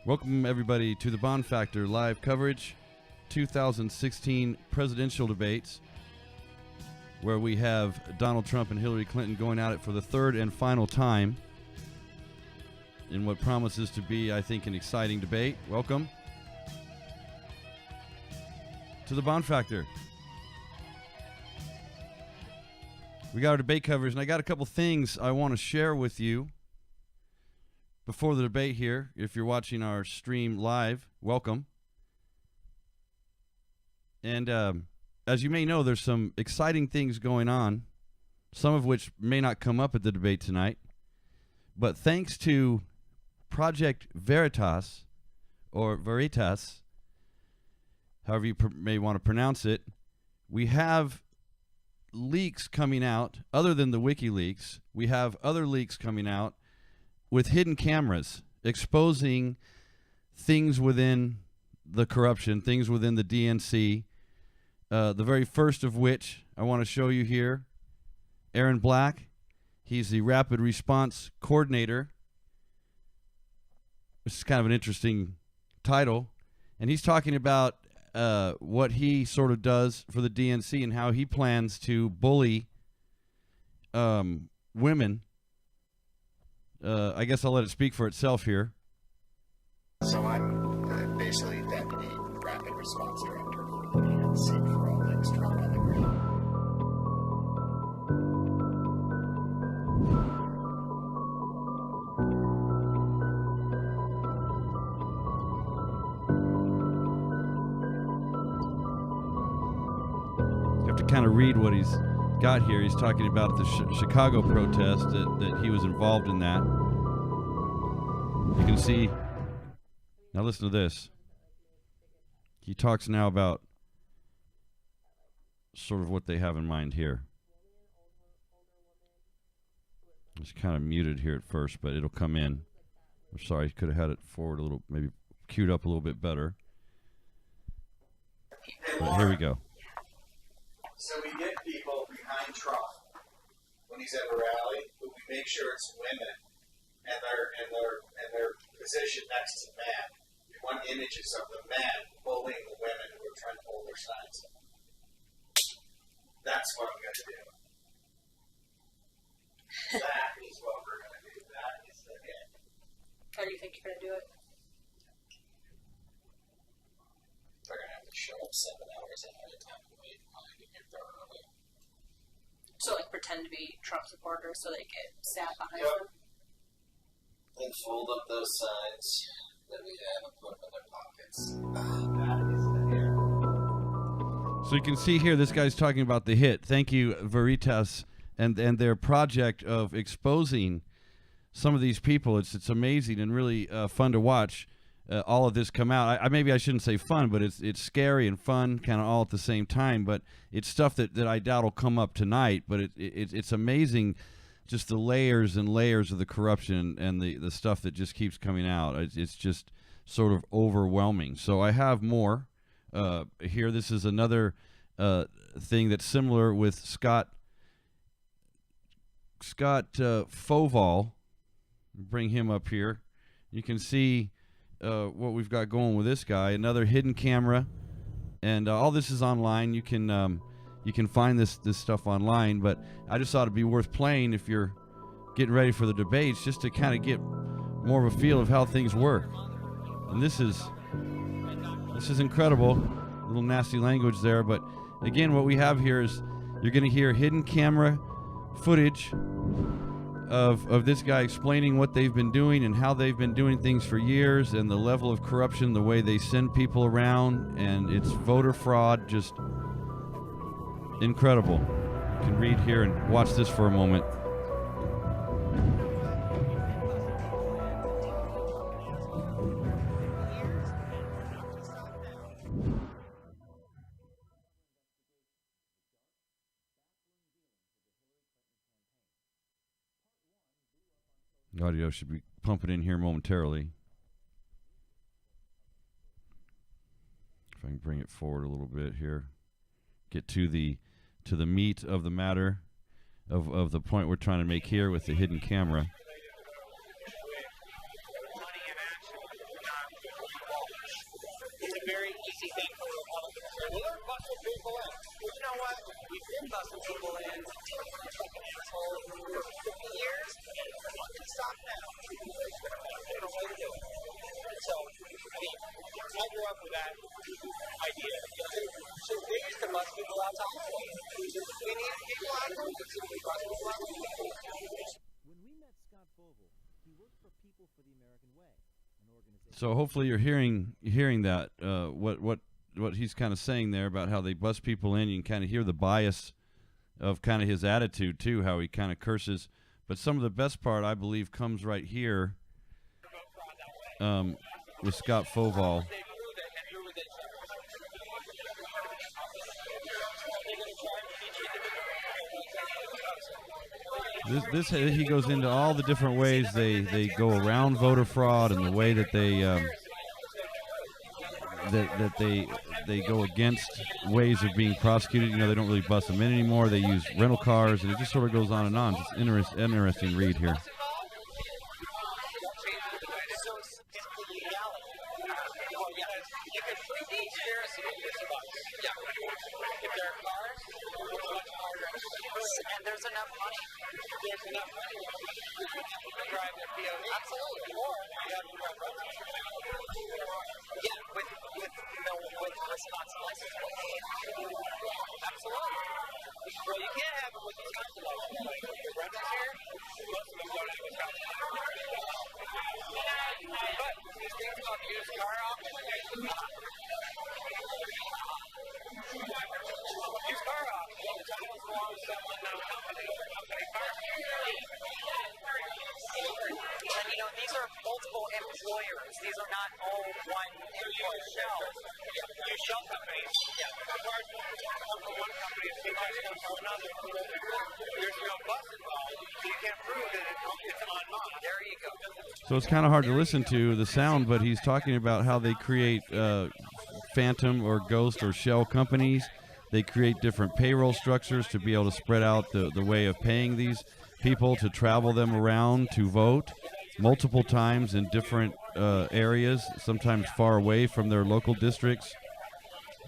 Welcome, everybody, to the Bond Factor live coverage, 2016 presidential debates, where we have Donald Trump and Hillary Clinton going at it for the third and final time in what promises to be, I think, an exciting debate. Welcome to the Bond Factor. We got our debate coverage, and I got a couple things I want to share with you before the debate here. If you're watching our stream live, welcome. And as you may know, there's some exciting things going on, some of which may not come up at the debate tonight. But thanks to Project Veritas, or Veritas, however you may want to pronounce it, we have leaks coming out. Other than the WikiLeaks, we have other leaks coming out with hidden cameras exposing things within the corruption, things within the DNC. The very first of which I want to show you here, Aaron Black. He's the Rapid Response Coordinator. This is kind of an interesting title. And he's talking about what he sort of does for the DNC and how he plans to bully women. I guess I'll let it speak for itself here. So I'm basically Deputy Rapid Response Director for the DNC for all things Trump on the ground. You have to kind of read what he's got here. He's talking about the Chicago protest, that he was involved in that. You can see, now listen to this. He talks now about sort of what they have in mind here. It's kind of muted here at first, but it'll come in. I'm sorry, could have had it forward a little, maybe queued up a little bit better. But here we go. So we get people behind Trump when he's at a rally, but we make sure it's women and their position next to the man. We want images of the men bullying the women who are trying to hold their signs. That's what I'm going to do. That is what we're going to do. That is the hit. How do you think you're going to do it? They're going to have to show up 7 hours ahead of time to wait in line to get there early. So, like, pretend to be Trump supporters so they get sat behind Yep. them? And fold up those signs that we have and put them in their pockets. That is the hit. So you can see here, this guy's talking about the hit. Thank you, Veritas, and their project of exposing some of these people. It's amazing and really fun to watch all of this come out. Maybe I shouldn't say fun, but it's scary and fun kind of all at the same time. But it's stuff that I doubt will come up tonight. But it's amazing, just the layers and layers of the corruption and the stuff that just keeps coming out. It's just sort of overwhelming. So I have more here. This is another thing that's similar with Scott Foval. Bring him up here. You can see what we've got going with this guy. Another hidden camera, and all this is online. You can find this stuff online, but I just thought it'd be worth playing if you're getting ready for the debates, just to kind of get more of a feel of how things work. And this is incredible. A little nasty language there, but again, what we have here is you're going to hear hidden camera footage of this guy explaining what they've been doing and how they've been doing things for years, and the level of corruption, the way they send people around, and it's voter fraud, just incredible. You can read here and watch this for a moment. The audio should be pumping in here momentarily. If I can bring it forward a little bit here. Get to the meat of the matter of the point we're trying to make here with the hidden camera. very easy thing for Republicans to say, well, they're busting people in. Well, you know what? We've been busting people in fucking assholes for 50 years. We're going to stop now. There's no way to do it. So, I mean, I grew up with that idea. So they used to bust people out to Halloween. We needed people out of Halloween, so we bust people out. When we met Scott Fogle, he worked for People for the American Way, an organization. So hopefully you're hearing that what he's kind of saying there about how they bust people in. You can kind of hear the bias of kind of his attitude too, how he kind of curses. But some of the best part, I believe, comes right here with Scott Fogle. This he goes into all the different ways they go around voter fraud and the way that they they go against ways of being prosecuted. You know, they don't really bust them in anymore. They use rental cars, and it just sort of goes on and on. It's interesting read here. And there's enough money. There's enough money to drive the POV. Absolutely. Or you have to drive road. Yeah, with Wisconsin license plate. Absolutely. Well, you can't have it with Wisconsin license plate. The rentals here, most of them go to Wisconsin. But these things about the used car auction, used car auction, the title belongs to someone, not a company car. And you know, these are multiple employers. These are not all one employer shells. Your shell companies. Yeah. The cars come from one company, the cars come from another. There's no bus involved, so you can't prove that it's on mine. There you go. So it's kind of hard to listen to the sound, but he's talking about how they create phantom or ghost or shell companies. They create different payroll structures to be able to spread out the way of paying these people to travel them around to vote multiple times in different areas, sometimes far away from their local districts.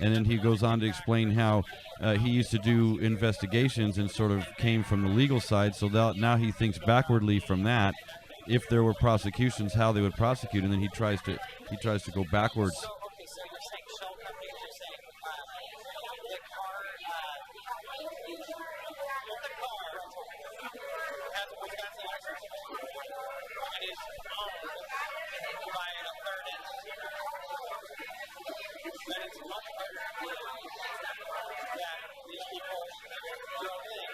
And then he goes on to explain how he used to do investigations and sort of came from the legal side. So now he thinks backwardly from that. If there were prosecutions, how they would prosecute, and then he tries to go backwards. So you're saying shell companies, you're saying the car has a Wisconsin license and is owned by a third entity. Then it's much harder to believe that these people drove in,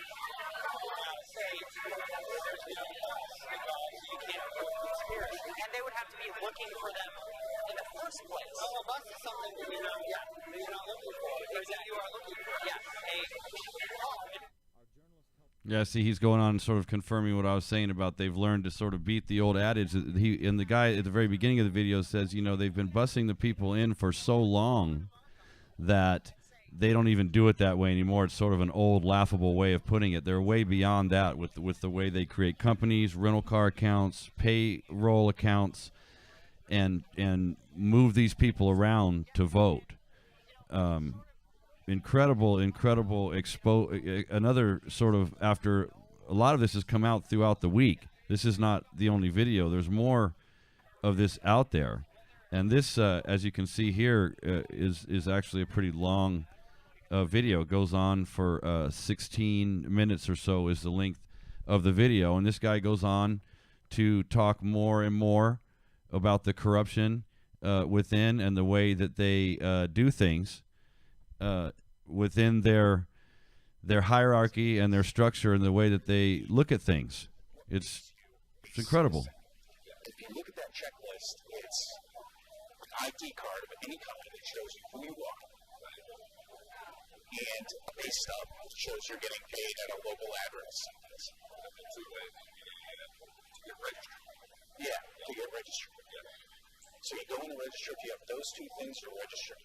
say, there's no bus involved, so you can't prove conspiracy. And they would have to be looking for them in the first place. Well, a bus is something that you're not looking for. Exactly. You are looking for. Yeah. Yeah, see, he's going on sort of confirming what I was saying about they've learned to sort of beat the old adage. And the guy at the very beginning of the video says, you know, they've been busing the people in for so long that they don't even do it that way anymore. It's sort of an old, laughable way of putting it. They're way beyond that with the way they create companies, rental car accounts, payroll accounts, and move these people around to vote. Incredible another sort of, after a lot of this has come out throughout the week. This is not the only video. There's more of this out there. And this, as you can see here, is actually a pretty long video. It goes on for 16 minutes or so is the length of the video. And this guy goes on to talk more and more about the corruption within and the way that they do things within their hierarchy and their structure and the way that they look at things. It's incredible. If you look at that checklist, it's an ID card of any company that shows you who you are. And a pay stub shows you're getting paid at a local address. To get registered. Yeah, to get registered. So you go in and register. If you have those two things, you're registered.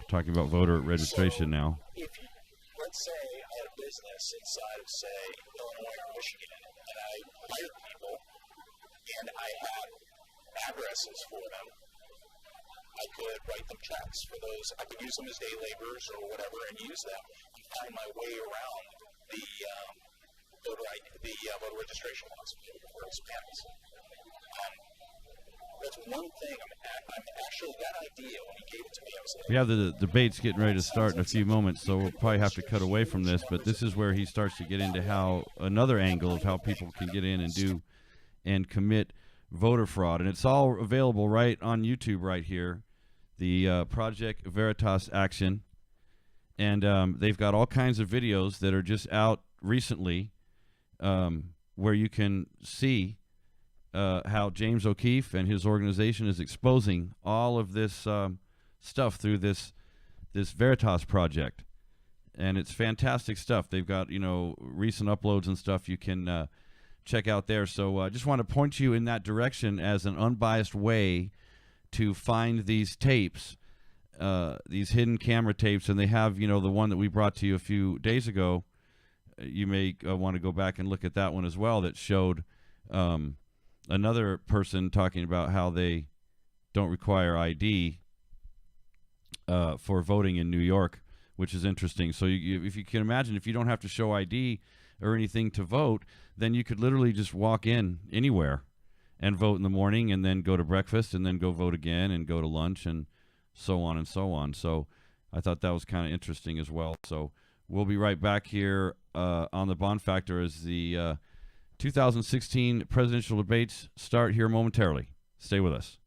Talking about voter registration now. If you, let's say I had a business inside of, say, Illinois or Michigan, and I hire people, and I have addresses for them, I could write them checks for those. I could use them as day laborers or whatever and use them and find my way around the voter registration laws for Hispanics. That's one thing. I'm actually, that idea, when he gave it to me, I was like... We have the debates getting ready to start in a few moments, so we'll probably have to cut away from this, but this is where he starts to get into how another angle of how people can get in and do and commit voter fraud. And it's all available right on YouTube right here, the Project Veritas action. And they've got all kinds of videos that are just out recently where you can see how James O'Keefe and his organization is exposing all of this stuff through this Veritas project. And it's fantastic stuff. They've got, recent uploads and stuff you can check out there. So I just want to point you in that direction as an unbiased way to find these tapes, these hidden camera tapes. And they have, the one that we brought to you a few days ago. You may want to go back and look at that one as well, that showed another person talking about how they don't require ID for voting in New York, which is interesting. So if you can imagine, if you don't have to show ID or anything to vote, then you could literally just walk in anywhere and vote in the morning and then go to breakfast and then go vote again and go to lunch and so on and so on. So I thought that was kind of interesting as well. So we'll be right back here on the Bond Factor as the 2016 presidential debates start here momentarily. Stay with us.